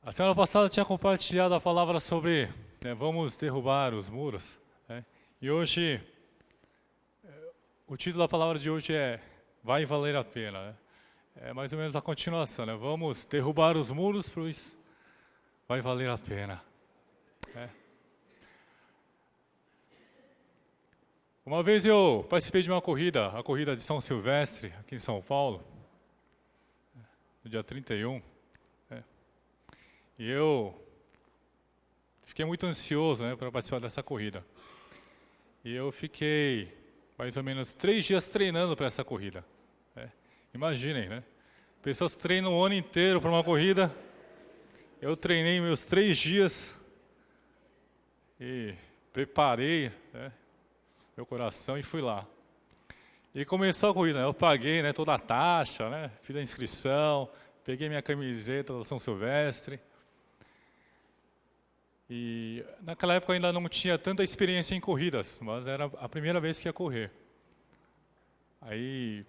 A semana passada eu tinha compartilhado a palavra sobre vamos derrubar os muros. E hoje, o título da palavra de hoje é Vai Valer a Pena. É mais ou menos a continuação. Vamos derrubar os muros, pois vai valer a pena. Uma vez eu participei de uma corrida, a corrida de São Silvestre, aqui em São Paulo, no dia 31. E eu fiquei muito ansioso para participar dessa corrida. E eu fiquei mais ou menos 3 dias treinando para essa corrida. Imaginem, pessoas treinam o ano inteiro para uma corrida. Eu treinei meus 3 dias e preparei meu coração e fui lá. E começou a corrida, eu paguei toda a taxa, fiz a inscrição, peguei minha camiseta da São Silvestre. E naquela época eu ainda não tinha tanta experiência em corridas, mas era a primeira vez que ia correr. Aí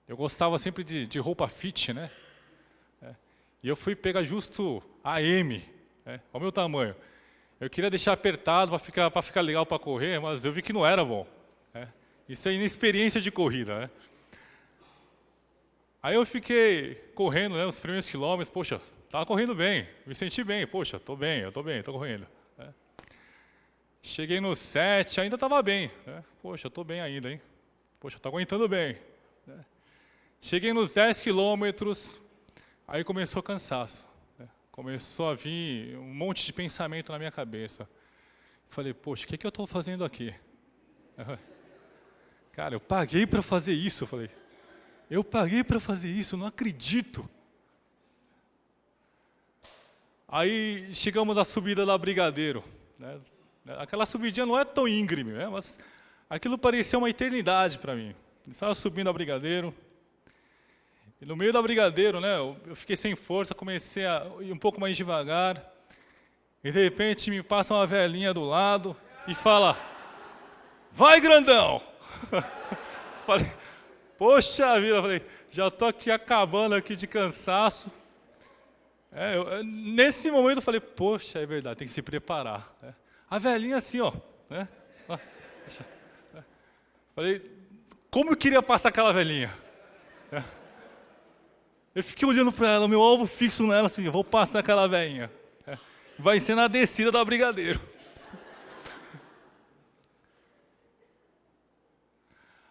eu gostava sempre de roupa fit, E eu fui pegar justo a M, ao meu tamanho. Eu queria deixar apertado para ficar legal para correr, mas eu vi que não era bom. Isso é inexperiência de corrida, Aí eu fiquei correndo, os primeiros quilômetros, poxa, estava correndo bem, me senti bem, poxa, estou correndo. Cheguei no 7, ainda estava bem, poxa, estou bem ainda, hein? Poxa, estou aguentando bem. Cheguei nos 10 quilômetros, aí começou o cansaço. Começou a vir um monte de pensamento na minha cabeça. Falei, poxa, o que eu estou fazendo aqui? Cara, eu paguei para fazer isso, falei. Eu paguei para fazer isso, não acredito. Aí chegamos à subida da Brigadeiro. Aquela subidinha não é tão íngreme, mas aquilo parecia uma eternidade para mim. Estava subindo a Brigadeiro. E no meio da Brigadeiro, eu fiquei sem força, comecei a ir um pouco mais devagar. E de repente me passa uma velhinha do lado e fala, vai grandão! Falei, poxa vida, já estou aqui acabando aqui de cansaço. Nesse momento eu falei, poxa, é verdade, tem que se preparar. A velhinha assim, Falei, como eu queria passar aquela velhinha? Eu fiquei olhando para ela, meu alvo fixo nela, assim, eu vou passar aquela velhinha. Vai ser na descida da Brigadeiro.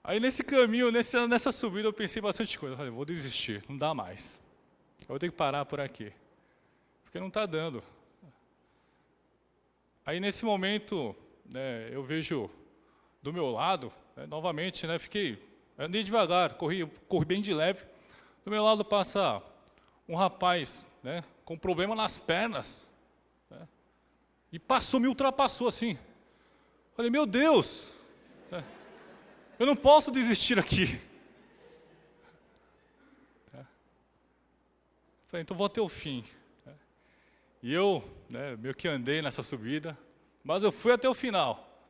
Aí nesse caminho, nessa subida, eu pensei bastante coisa. Eu falei, vou desistir, não dá mais. Eu vou ter que parar por aqui. Porque não está dando. Aí nesse momento, eu vejo do meu lado, novamente, andei devagar, corri bem de leve. Do meu lado passa um rapaz, com problema nas pernas. E me ultrapassou assim. Falei, meu Deus! Eu não posso desistir aqui. Falei, então vou até o fim. E eu, meio que andei nessa subida, mas eu fui até o final.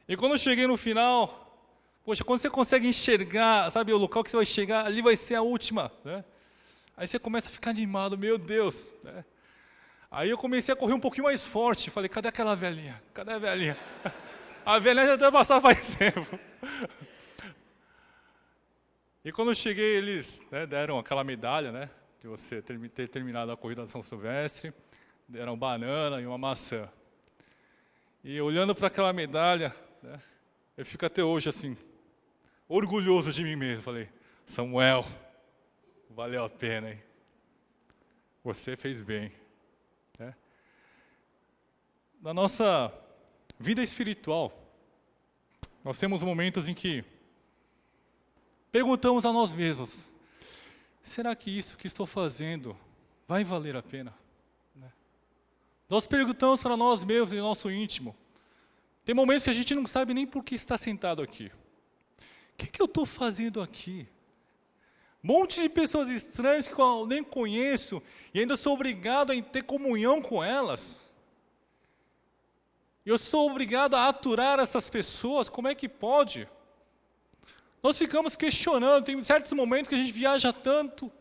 E quando eu cheguei no final, poxa, quando você consegue enxergar, sabe, o local que você vai chegar, ali vai ser a última. Aí você começa a ficar animado, meu Deus. Aí eu comecei a correr um pouquinho mais forte. Falei, cadê aquela velhinha? Cadê a velhinha? A velhinha já deve passar faz tempo. E quando eu cheguei, eles deram aquela medalha, de você ter terminado a corrida de São Silvestre. Deram banana e uma maçã. E olhando para aquela medalha, eu fico até hoje assim, orgulhoso de mim mesmo. Falei, Samuel, valeu a pena, hein? Você fez bem. Na nossa vida espiritual, nós temos momentos em que perguntamos a nós mesmos, será que isso que estou fazendo vai valer a pena? Nós perguntamos para nós mesmos, em nosso íntimo. Tem momentos que a gente não sabe nem por que está sentado aqui. O que eu estou fazendo aqui? Um monte de pessoas estranhas que eu nem conheço e ainda sou obrigado a ter comunhão com elas. Eu sou obrigado a aturar essas pessoas, como é que pode? Nós ficamos questionando, tem certos momentos que a gente viaja tanto,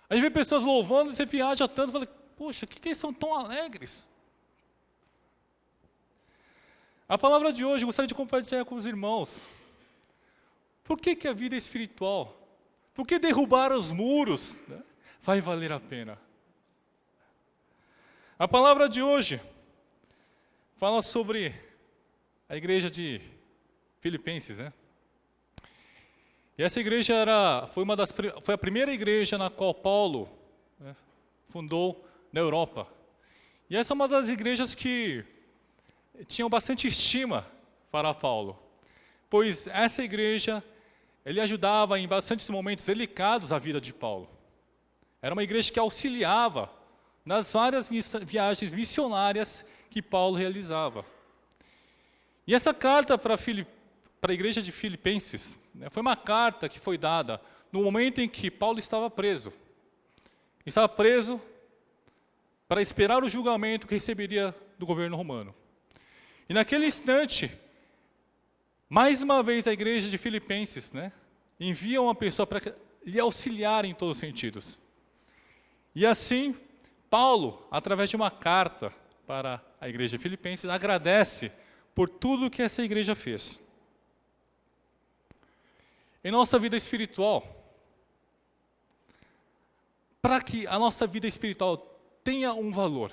A gente vê pessoas louvando, você viaja tanto, fala, poxa, por que eles são tão alegres? A palavra de hoje, eu gostaria de compartilhar com os irmãos. Por que a vida é espiritual? Por que derrubar os muros, né, vai valer a pena? A palavra de hoje fala sobre a igreja de Filipenses, né? E essa igreja foi a primeira igreja na qual Paulo, né, fundou na Europa. E essa é uma das igrejas que tinham bastante estima para Paulo, pois essa igreja, ele ajudava em bastantes momentos delicados a vida de Paulo. Era uma igreja que auxiliava nas várias viagens missionárias que Paulo realizava. E essa carta para a igreja de Filipenses, né, foi uma carta que foi dada no momento em que Paulo estava preso. Estava preso para esperar o julgamento que receberia do governo romano. E naquele instante, mais uma vez a igreja de Filipenses, né, envia uma pessoa para lhe auxiliar em todos os sentidos. E assim, Paulo, através de uma carta para a igreja de Filipenses, agradece por tudo que essa igreja fez. Em nossa vida espiritual, para que a nossa vida espiritual tenha um valor,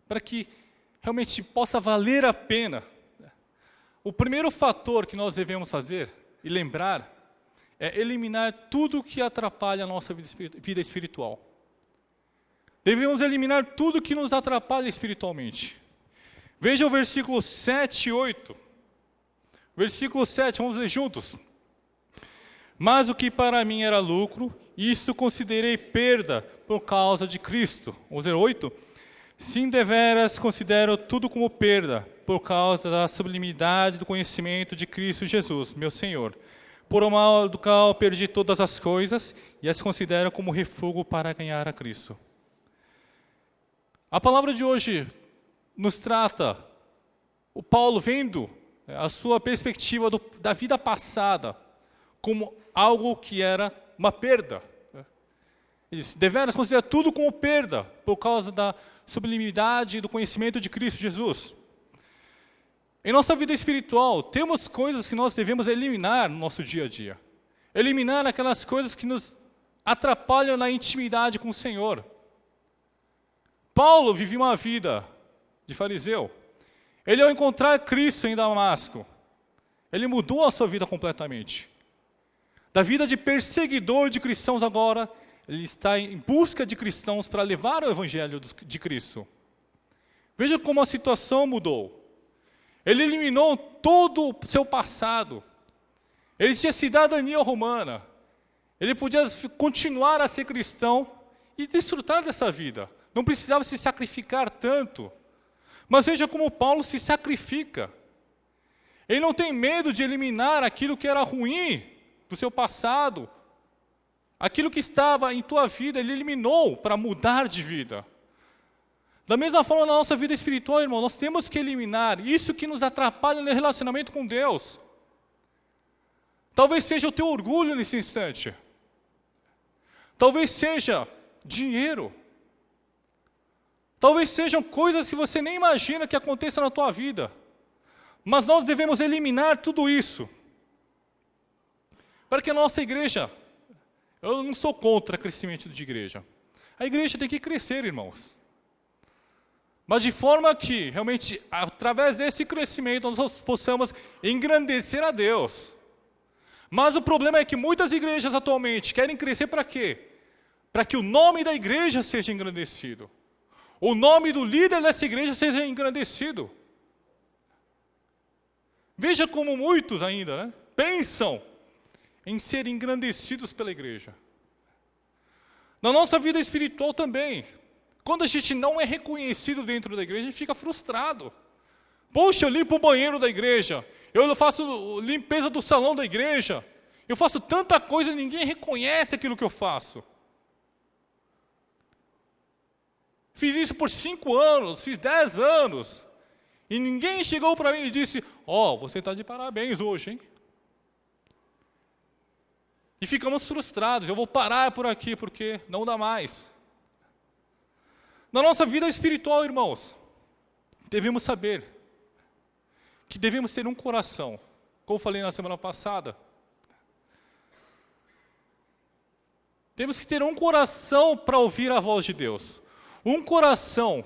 para que realmente possa valer a pena, o primeiro fator que nós devemos fazer e lembrar é eliminar tudo que atrapalha a nossa vida espiritual. Devemos eliminar tudo que nos atrapalha espiritualmente. Veja o versículo 7 e 8. Versículo 7, vamos ler juntos. Mas o que para mim era lucro, isto considerei perda por causa de Cristo. Vamos ler 8. Sim, deveras considero tudo como perda, por causa da sublimidade do conhecimento de Cristo Jesus, meu Senhor. Por o mal do qual perdi todas as coisas, e as considero como refúgio para ganhar a Cristo. A palavra de hoje nos trata, o Paulo vendo a sua perspectiva da vida passada, como algo que era uma perda. Ele diz, deveras considero tudo como perda, por causa da sublimidade do conhecimento de Cristo Jesus. Em nossa vida espiritual, temos coisas que nós devemos eliminar no nosso dia a dia. Eliminar aquelas coisas que nos atrapalham na intimidade com o Senhor. Paulo vivia uma vida de fariseu. Ele, ao encontrar Cristo em Damasco, ele mudou a sua vida completamente. Da vida de perseguidor de cristãos agora, ele está em busca de cristãos para levar o evangelho de Cristo. Veja como a situação mudou. Ele eliminou todo o seu passado. Ele tinha cidadania romana. Ele podia continuar a ser cristão e desfrutar dessa vida. Não precisava se sacrificar tanto. Mas veja como Paulo se sacrifica. Ele não tem medo de eliminar aquilo que era ruim do seu passado. Aquilo que estava em tua vida, ele eliminou para mudar de vida. Da mesma forma, na nossa vida espiritual, irmão, nós temos que eliminar isso que nos atrapalha no relacionamento com Deus. Talvez seja o teu orgulho nesse instante. Talvez seja dinheiro. Talvez sejam coisas que você nem imagina que aconteça na tua vida. Mas nós devemos eliminar tudo isso. Para que a nossa igreja, eu não sou contra o crescimento de igreja. A igreja tem que crescer, irmãos. Mas de forma que, realmente, através desse crescimento, nós possamos engrandecer a Deus. Mas o problema é que muitas igrejas atualmente querem crescer para quê? Para que o nome da igreja seja engrandecido. O nome do líder dessa igreja seja engrandecido. Veja como muitos ainda, né, pensam em ser engrandecidos pela igreja. Na nossa vida espiritual também, quando a gente não é reconhecido dentro da igreja, a gente fica frustrado. Poxa, eu limpo o banheiro da igreja, eu faço limpeza do salão da igreja, eu faço tanta coisa e ninguém reconhece aquilo que eu faço. Fiz isso por 5 anos, fiz 10 anos, e ninguém chegou para mim e disse, ó, você está de parabéns hoje, hein? E ficamos frustrados. Eu vou parar por aqui porque não dá mais. Na nossa vida espiritual, irmãos, devemos saber que devemos ter um coração. Como eu falei na semana passada. Temos que ter um coração para ouvir a voz de Deus. Um coração.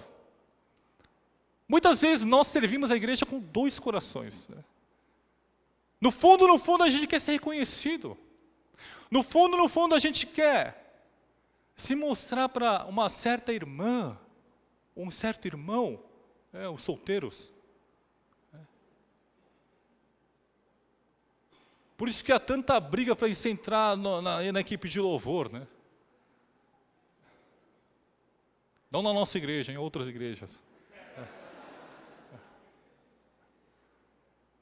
Muitas vezes nós servimos a igreja com 2 corações. No fundo, a gente quer ser reconhecido. No fundo, a gente quer se mostrar para uma certa irmã, um certo irmão, os solteiros. Por isso que há tanta briga para se entrar na equipe de louvor, né? Não na nossa igreja, em outras igrejas.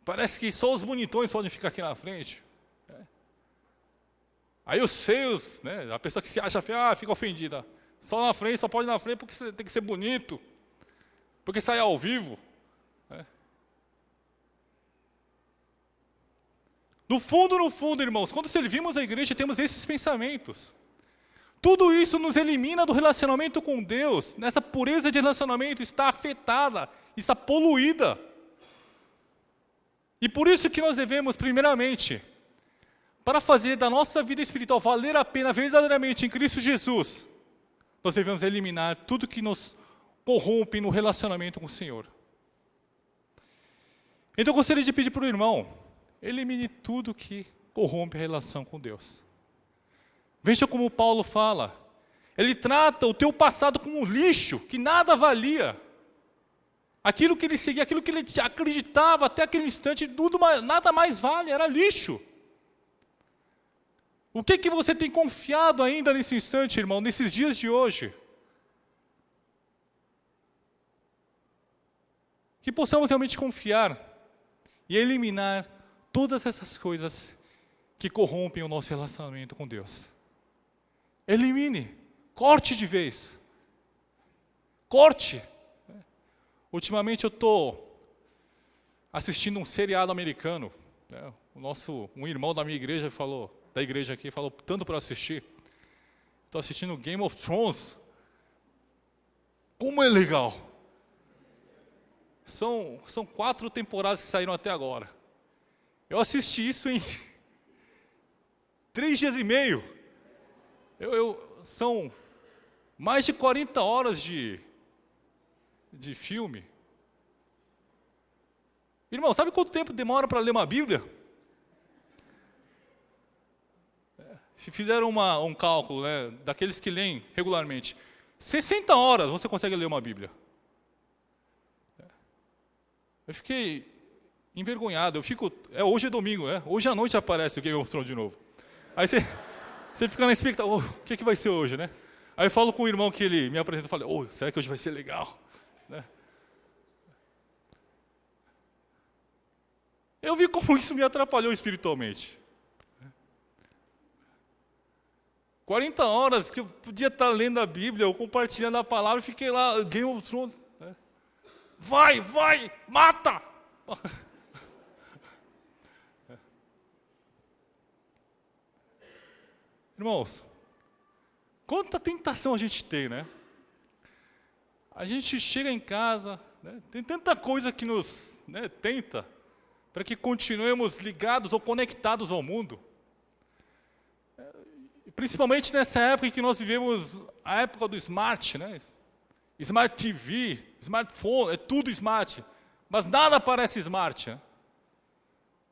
Parece que só os bonitões podem ficar aqui na frente. Aí os feios, né, a pessoa que se acha feia, fica ofendida. Só na frente, só pode ir na frente porque você tem que ser bonito. Porque sai ao vivo. No fundo, irmãos, quando servimos a igreja, temos esses pensamentos. Tudo isso nos elimina do relacionamento com Deus. Nessa pureza de relacionamento está afetada, está poluída. E por isso que nós devemos, primeiramente, para fazer da nossa vida espiritual valer a pena verdadeiramente em Cristo Jesus, nós devemos eliminar tudo que nos corrompe no relacionamento com o Senhor. Então eu gostaria de pedir para o irmão, elimine tudo que corrompe a relação com Deus. Veja como Paulo fala. Ele trata o teu passado como um lixo, que nada valia. Aquilo que ele seguia, aquilo que ele acreditava até aquele instante, nada mais vale, era lixo. O que você tem confiado ainda nesse instante, irmão, nesses dias de hoje? Que possamos realmente confiar e eliminar todas essas coisas que corrompem o nosso relacionamento com Deus. Elimine, corte de vez. Corte. Ultimamente eu estou assistindo um seriado americano. Um irmão da minha igreja falou tanto para assistir. Estou assistindo Game of Thrones. Como é legal! São 4 temporadas que saíram até agora. Eu assisti isso em 3 dias e meio. São mais de 40 horas de filme. Irmão, sabe quanto tempo demora para ler uma Bíblia? Se fizeram um cálculo, né, daqueles que leem regularmente, 60 horas você consegue ler uma Bíblia. Eu fiquei envergonhado. Hoje é domingo, né? Hoje à noite aparece o Game of Thrones de novo. Aí você fica na expectativa, o que vai ser hoje, né? Aí eu falo com o irmão que ele me apresenta e fala, será que hoje vai ser legal? Né? Eu vi como isso me atrapalhou espiritualmente. 40 horas que eu podia estar lendo a Bíblia ou compartilhando a palavra, e fiquei lá, Game of Thrones. Né? Vai, mata! Irmãos, quanta tentação a gente tem, né? A gente chega em casa, né? Tem tanta coisa que nos tenta para que continuemos ligados ou conectados ao mundo. Principalmente nessa época em que nós vivemos a época do smart, né? Smart TV, smartphone, é tudo smart. Mas nada parece smart. Né?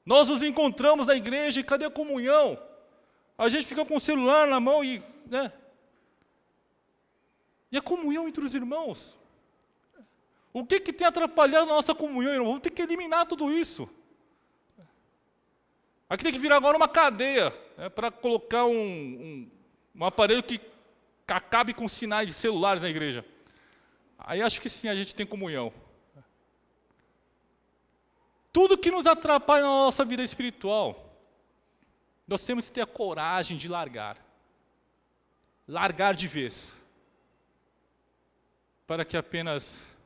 Nós nos encontramos na igreja e cadê a comunhão? A gente fica com o celular na mão e a comunhão entre os irmãos? O que tem atrapalhado a nossa comunhão, irmão? Vamos ter que eliminar tudo isso. Aqui tem que virar agora uma cadeia, para colocar um aparelho que acabe com sinais de celulares na igreja. Aí acho que sim, a gente tem comunhão. Tudo que nos atrapalha na nossa vida espiritual, nós temos que ter a coragem de largar. Largar de vez. Para que apenas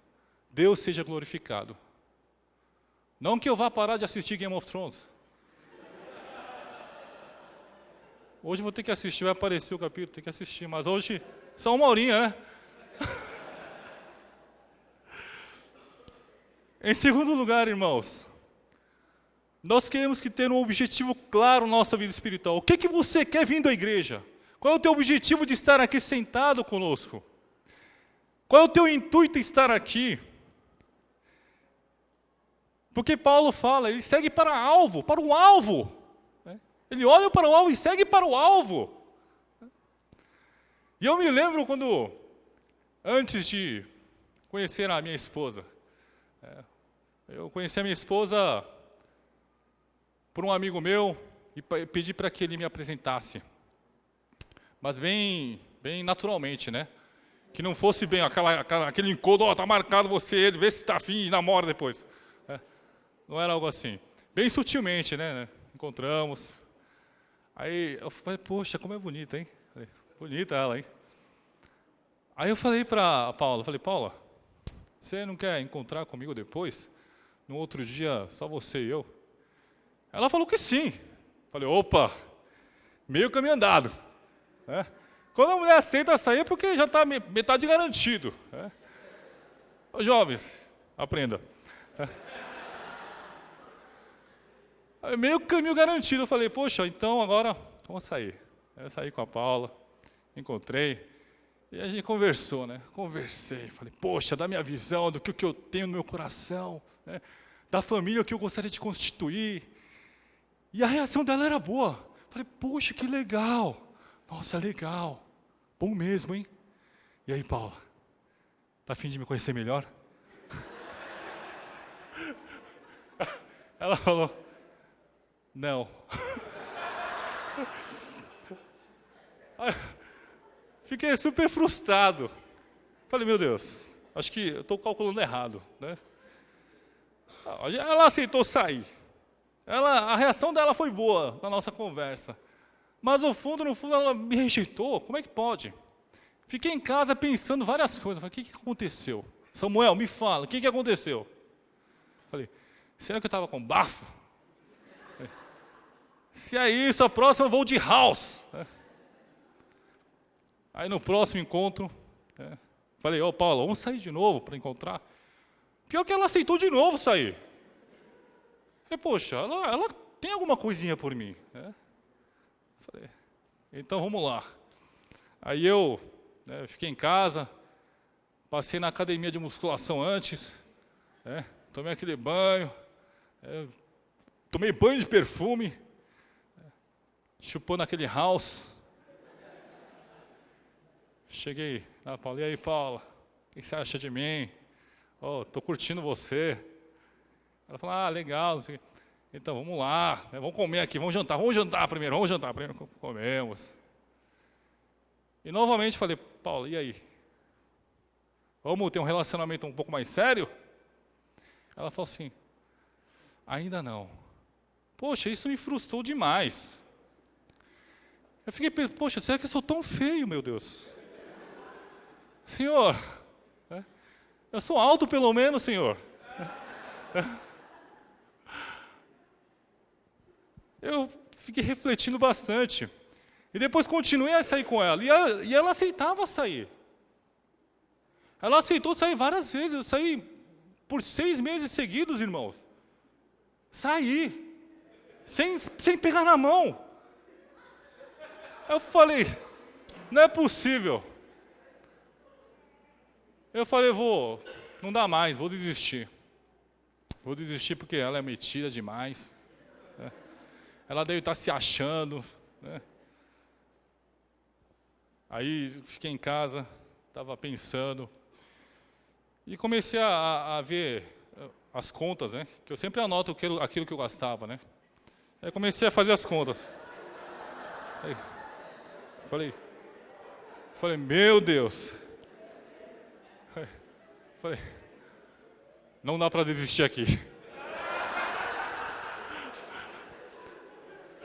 Deus seja glorificado. Não que eu vá parar de assistir Game of Thrones. Hoje vou ter que assistir, vai aparecer o capítulo, tem que assistir. Mas hoje, só 1 horinha, né? Em segundo lugar, irmãos, nós queremos que ter um objetivo claro na nossa vida espiritual. O que você quer vindo à igreja? Qual é o teu objetivo de estar aqui sentado conosco? Qual é o teu intuito de estar aqui? Porque Paulo fala, ele segue para o alvo. Né? Ele olha para o alvo e segue para o alvo. E eu me lembro quando, antes de conhecer a minha esposa, eu conheci a minha esposa por um amigo meu e pedi para que ele me apresentasse. Mas bem naturalmente, né? Que não fosse bem aquele encontro, tá marcado você, ele, vê se está afim e namora depois. Não era algo assim. Bem sutilmente, né? Encontramos. Aí eu falei, poxa, como é bonita, hein? Falei, bonita ela, hein? Aí eu falei para a Paula, Paula, você não quer encontrar comigo depois? No outro dia, só você e eu? Ela falou que sim. Falei, opa, meio caminho andado. Né? Quando a mulher aceita sair é porque já está metade garantido. Né? Ô, jovens, aprenda. Meio caminho garantido. Eu falei, poxa, então agora vamos sair. Eu saí com a Paula, encontrei, e a gente conversou, né? Conversei, falei, poxa, da minha visão, do que eu tenho no meu coração, né? Da família que eu gostaria de constituir. E a reação dela era boa. Falei, poxa, que legal. Nossa, legal. Bom mesmo, hein? E aí, Paula, tá a fim de me conhecer melhor? Ela falou, não. Fiquei super frustrado. Falei, meu Deus, acho que eu estou calculando errado. Né? Ela aceitou sair. A reação dela foi boa na nossa conversa. Mas no fundo, ela me rejeitou. Como é que pode? Fiquei em casa pensando várias coisas. Falei, o que aconteceu? Samuel, me fala, o que aconteceu? Falei, será que eu estava com bafo? Se é isso, a próxima eu vou de house. Aí no próximo encontro, falei, ô Paula, vamos sair de novo para encontrar? Pior que ela aceitou de novo sair. E, poxa, ela tem alguma coisinha por mim. Falei, então vamos lá. Aí eu fiquei em casa, passei na academia de musculação antes, tomei aquele banho, tomei banho de perfume, chupando aquele house. Cheguei na Paula, e aí Paula, o que você acha de mim? Tô curtindo você. Ela falou, legal, não sei o quê. Então vamos lá, vamos comer aqui, vamos jantar primeiro, comemos. E novamente falei, Paula, e aí? Vamos ter um relacionamento um pouco mais sério? Ela falou assim, ainda não. Poxa, isso me frustrou demais. Eu fiquei pensando, poxa, será que eu sou tão feio, meu Deus? Senhor, eu sou alto pelo menos, Senhor. Eu fiquei refletindo bastante. E depois continuei a sair com ela. E ela aceitava sair. Ela aceitou sair várias vezes. Eu saí por 6 meses seguidos, irmãos. Saí. Sem pegar na mão. Eu falei, não é possível. Eu falei, não dá mais, vou desistir. Vou desistir porque ela é metida demais. Ela deve estar se achando. Aí fiquei em casa, estava pensando. E comecei a ver as contas, que eu sempre anoto aquilo que eu gastava. Aí comecei a fazer as contas. Aí, falei, meu Deus. Falei, não dá para desistir aqui.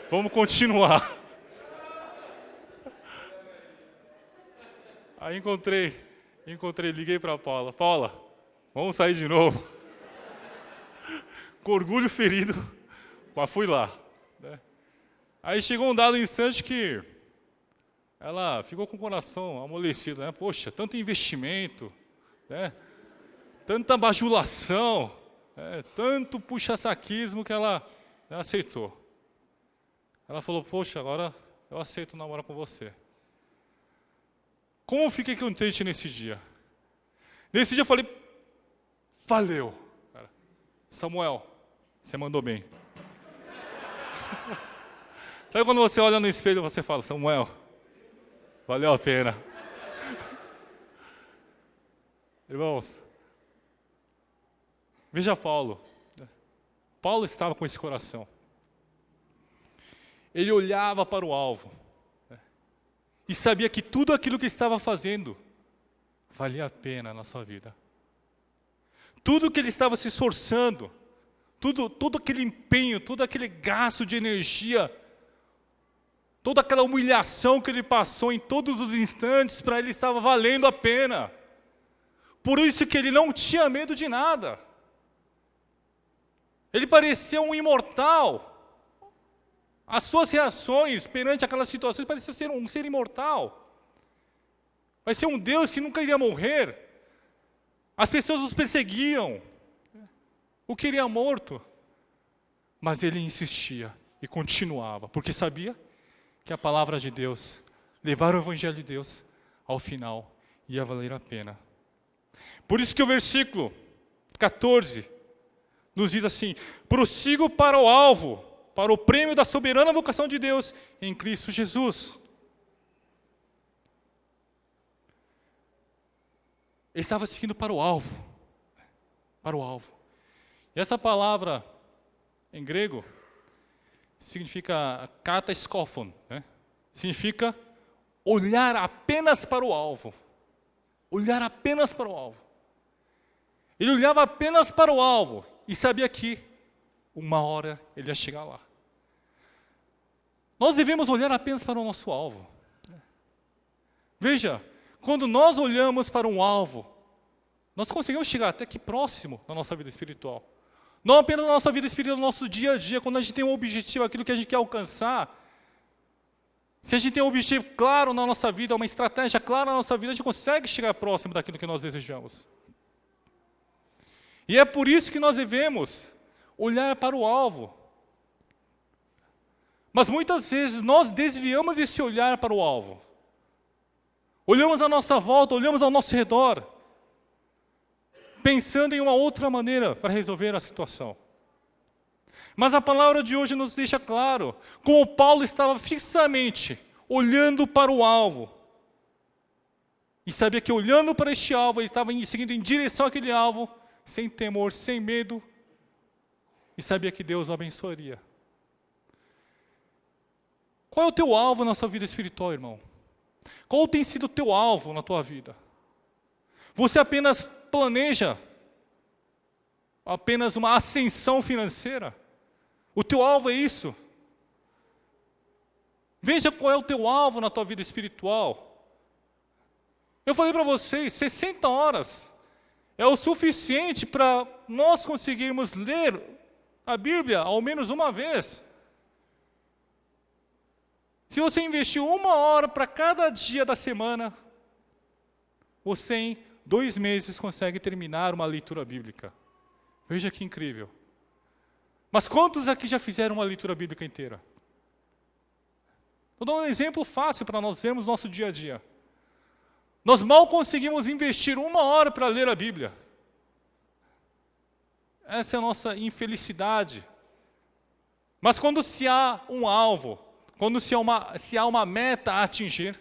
Vamos continuar. Aí liguei para a Paula. Paula, vamos sair de novo. Com orgulho ferido, mas fui lá. Aí chegou um dado instante que ela ficou com o coração amolecido, né? Poxa, tanto investimento, né? Tanta bajulação, tanto puxa-saquismo que ela aceitou. Ela falou, poxa, agora eu aceito namorar com você. Como eu fiquei contente nesse dia? Nesse dia eu falei, valeu. Samuel, você mandou bem. Sabe quando você olha no espelho e você fala, Samuel, valeu a pena. Irmãos, veja Paulo. Paulo estava com esse coração. Ele olhava para o alvo. E sabia que tudo aquilo que estava fazendo valia a pena na sua vida. Tudo que ele estava se esforçando, todo aquele empenho, todo aquele gasto de energia, toda aquela humilhação que ele passou em todos os instantes, para ele estava valendo a pena. Por isso que ele não tinha medo de nada. Ele parecia um imortal. As suas reações perante aquelas situações pareciam ser um ser imortal. Vai ser um Deus que nunca iria morrer. As pessoas os perseguiam. O queria morto. Mas ele insistia e continuava, porque sabia que a palavra de Deus, levar o evangelho de Deus, ao final ia valer a pena. Por isso que o versículo 14 nos diz assim: prossigo para o alvo, para o prêmio da soberana vocação de Deus em Cristo Jesus. Ele estava seguindo para o alvo. Para o alvo. E essa palavra, em grego, significa kataskofon, né? Significa olhar apenas para o alvo. Olhar apenas para o alvo. Ele olhava apenas para o alvo e sabia que uma hora ele ia chegar lá. Nós devemos olhar apenas para o nosso alvo. Veja, quando nós olhamos para um alvo, nós conseguimos chegar até que próximo na nossa vida espiritual. Não apenas na nossa vida espiritual, no nosso dia a dia, quando a gente tem um objetivo, aquilo que a gente quer alcançar. Se a gente tem um objetivo claro na nossa vida, uma estratégia clara na nossa vida, a gente consegue chegar próximo daquilo que nós desejamos. E é por isso que nós devemos olhar para o alvo. Mas muitas vezes nós desviamos esse olhar para o alvo. Olhamos à nossa volta, olhamos ao nosso redor, pensando em uma outra maneira para resolver a situação. Mas a palavra de hoje nos deixa claro, como Paulo estava fixamente olhando para o alvo. E sabia que olhando para este alvo, ele estava seguindo em direção àquele alvo, sem temor, sem medo, e sabia que Deus o abençoaria. Qual é o teu alvo na sua vida espiritual, irmão? Qual tem sido o teu alvo na tua vida? Você apenas planeja apenas uma ascensão financeira? O teu alvo é isso? Veja qual é o teu alvo na tua vida espiritual. Eu falei para vocês, 60 horas é o suficiente para nós conseguirmos ler a Bíblia ao menos uma vez. Se você investir 1 hora para cada dia da semana, você em 2 meses consegue terminar uma leitura bíblica. Veja que incrível. Mas quantos aqui já fizeram uma leitura bíblica inteira? Vou dar um exemplo fácil para nós vermos no nosso dia a dia. Nós mal conseguimos investir 1 hora para ler a Bíblia. Essa é a nossa infelicidade. Mas quando se há um alvo, quando se há uma meta a atingir,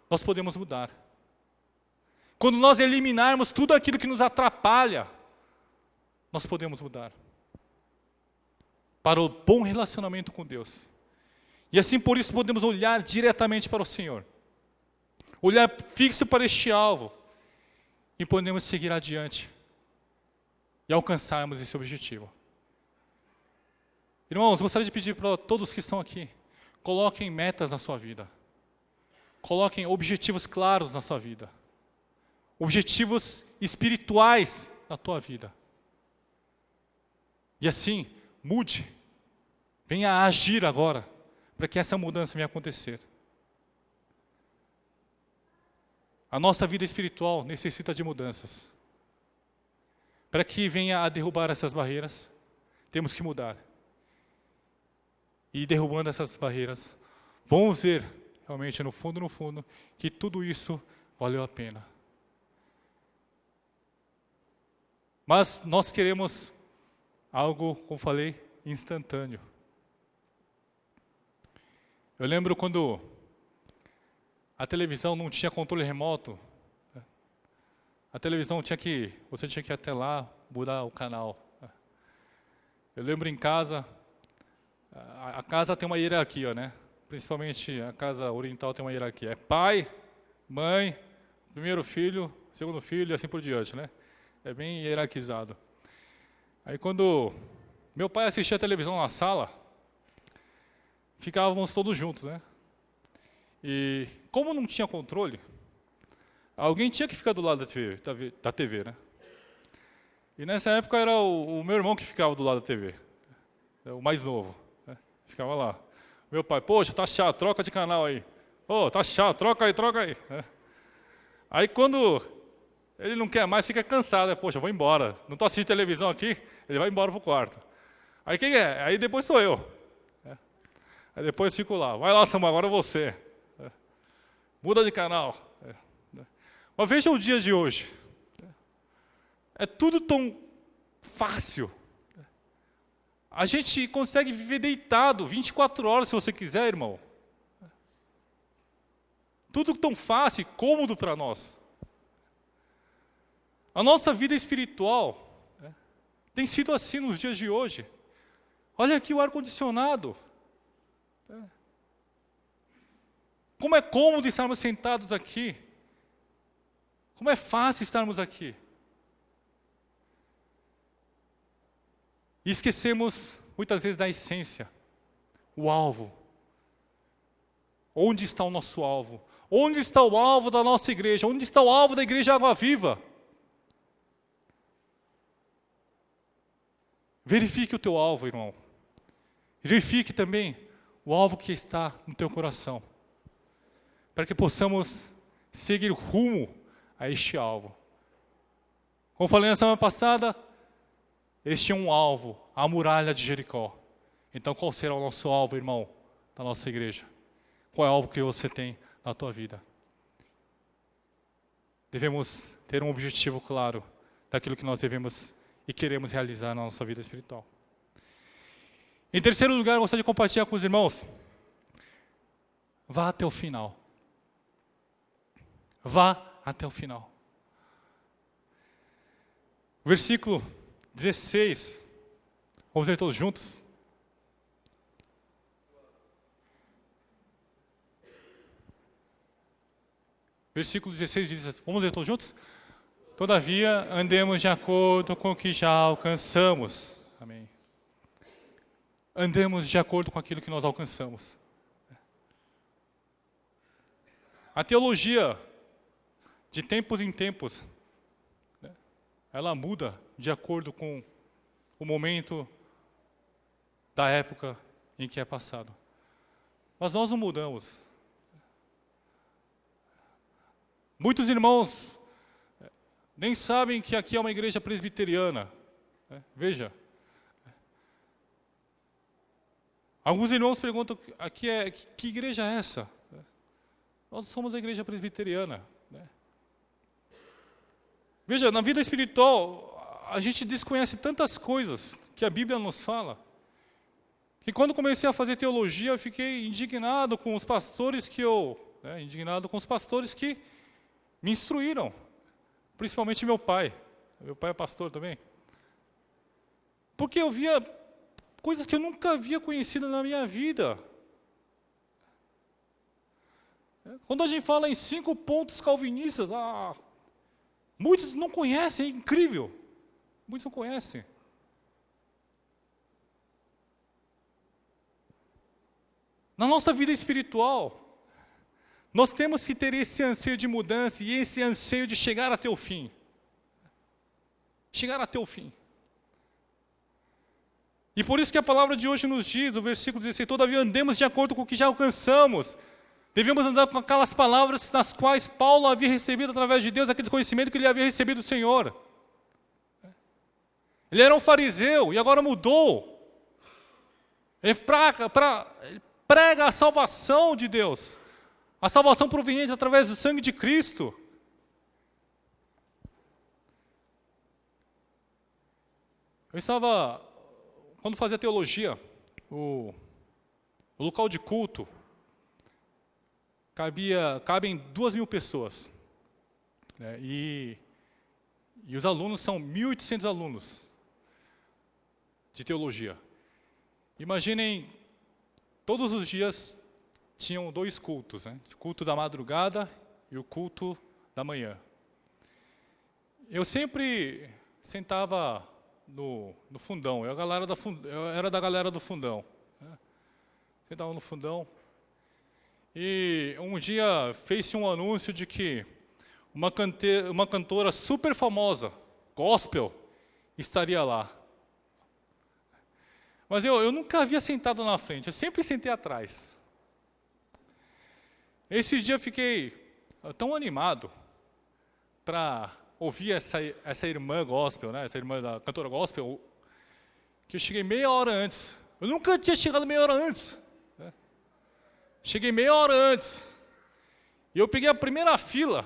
nós podemos mudar. Quando nós eliminarmos tudo aquilo que nos atrapalha, nós podemos mudar. Para o bom relacionamento com Deus. E assim por isso podemos olhar diretamente para o Senhor. Olhar fixo para este alvo. E podemos seguir adiante. E alcançarmos esse objetivo. Irmãos, gostaria de pedir para todos que estão aqui, coloquem metas na sua vida. Coloquem objetivos claros na sua vida. Objetivos espirituais na tua vida. E assim, mude. venha agir agora, para que essa mudança venha acontecer. A nossa vida espiritual necessita de mudanças. Para que venha a derrubar essas barreiras, temos que mudar. E derrubando essas barreiras, vamos ver, realmente, no fundo, que tudo isso valeu a pena. Mas nós queremos algo, como falei, instantâneo. Eu lembro quando a televisão não tinha controle remoto. A televisão você tinha que ir até lá, mudar o canal. Eu lembro em casa, a casa tem uma hierarquia, né? Principalmente a casa oriental tem uma hierarquia. É pai, mãe, primeiro filho, segundo filho e assim por diante, né? É bem hierarquizado. Aí quando meu pai assistia a televisão na sala, ficávamos todos juntos, né? E como não tinha controle, alguém tinha que ficar do lado da TV, né? E nessa época era o meu irmão que ficava do lado da TV, o mais novo, né? Ficava lá. Meu pai, poxa, tá chato, troca de canal aí. Ô, tá chato, troca aí. Aí quando ele não quer mais, fica cansado, né? Poxa, vou embora. Não tô assistindo televisão aqui, ele vai embora pro quarto. Aí quem é? Aí depois sou eu. Aí depois fico lá. Vai lá, Samuel, agora você. Muda de canal. Mas veja o dia de hoje. É tudo tão fácil. A gente consegue viver deitado 24 horas se você quiser, irmão. Tudo tão fácil e cômodo para nós. A nossa vida espiritual tem sido assim nos dias de hoje. Olha aqui o ar-condicionado. Como é cômodo estarmos sentados aqui. Como é fácil estarmos aqui. E esquecemos, muitas vezes, da essência. O alvo. Onde está o nosso alvo? Onde está o alvo da nossa igreja? Onde está o alvo da igreja Água Viva? Verifique o teu alvo, irmão. Verifique também o alvo que está no teu coração. Para que possamos seguir rumo a este alvo. Como falei na semana passada, este é um alvo, a muralha de Jericó. Então qual será o nosso alvo, irmão, da nossa igreja? Qual é o alvo que você tem na tua vida? Devemos ter um objetivo claro daquilo que nós devemos e queremos realizar na nossa vida espiritual. Em terceiro lugar, eu gostaria de compartilhar com os irmãos. Vá até o final. Vá até o final. Versículo 16. Vamos ler todos juntos? Versículo 16 diz, vamos ler todos juntos? Todavia, andemos de acordo com o que já alcançamos. Amém. Andemos de acordo com aquilo que nós alcançamos. A teologia, de tempos em tempos, ela muda de acordo com o momento da época em que é passado. Mas nós não mudamos. Muitos irmãos nem sabem que aqui é uma igreja presbiteriana. Veja. Alguns irmãos perguntam, que igreja é essa? Nós somos a igreja presbiteriana. Veja, na vida espiritual, a gente desconhece tantas coisas que a Bíblia nos fala, que quando comecei a fazer teologia, eu fiquei indignado com os pastores que me instruíram, principalmente meu pai. Meu pai é pastor também. Porque eu via coisas que eu nunca havia conhecido na minha vida. Quando a gente fala em 5 pontos calvinistas, muitos não conhecem, é incrível. Muitos não conhecem. Na nossa vida espiritual, nós temos que ter esse anseio de mudança e esse anseio de chegar até o fim. Chegar até o fim. E por isso que a palavra de hoje nos diz, o versículo 16, todavia andemos de acordo com o que já alcançamos. Devemos andar com aquelas palavras nas quais Paulo havia recebido através de Deus, aquele conhecimento que ele havia recebido do Senhor. Ele era um fariseu e agora mudou. Ele prega a salvação de Deus. A salvação proveniente através do sangue de Cristo. Eu estava, quando fazia teologia, o local de culto cabem 2.000 pessoas. Né? E os alunos são 1.800 alunos de teologia. Imaginem, todos os dias tinham 2 cultos, né? O culto da madrugada e o culto da manhã. Eu sempre sentava no fundão, eu era da galera do fundão. Né? Sentava no fundão. E um dia fez-se um anúncio de que uma cantora super famosa, gospel, estaria lá. Mas eu nunca havia sentado na frente, eu sempre sentei atrás. Esse dia eu fiquei tão animado para ouvir essa irmã gospel, né, essa irmã da cantora gospel, que eu cheguei meia hora antes. Eu nunca tinha chegado meia hora antes. Né? Cheguei meia hora antes. E eu peguei a primeira fila.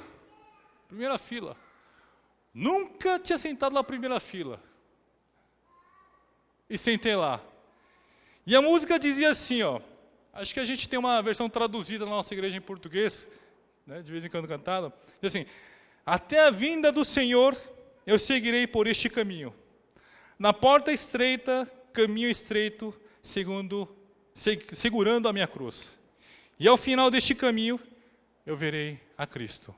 Nunca tinha sentado na primeira fila. E sentei lá. E a música dizia assim, ó. Acho que a gente tem uma versão traduzida na nossa igreja em português, né, de vez em quando cantada. Diz assim: até a vinda do Senhor eu seguirei por este caminho. Na porta estreita, caminho estreito, segurando a minha cruz. E ao final deste caminho, eu verei a Cristo.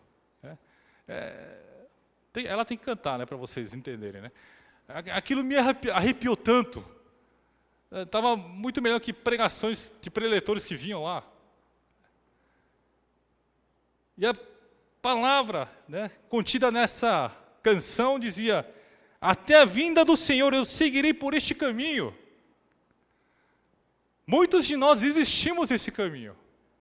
Ela tem que cantar, né, para vocês entenderem. Né? Aquilo me arrepiou tanto. Estava muito melhor que pregações de preletores que vinham lá. E a palavra, né, contida nessa canção dizia: até a vinda do Senhor eu seguirei por este caminho. Muitos de nós desistimos desse caminho.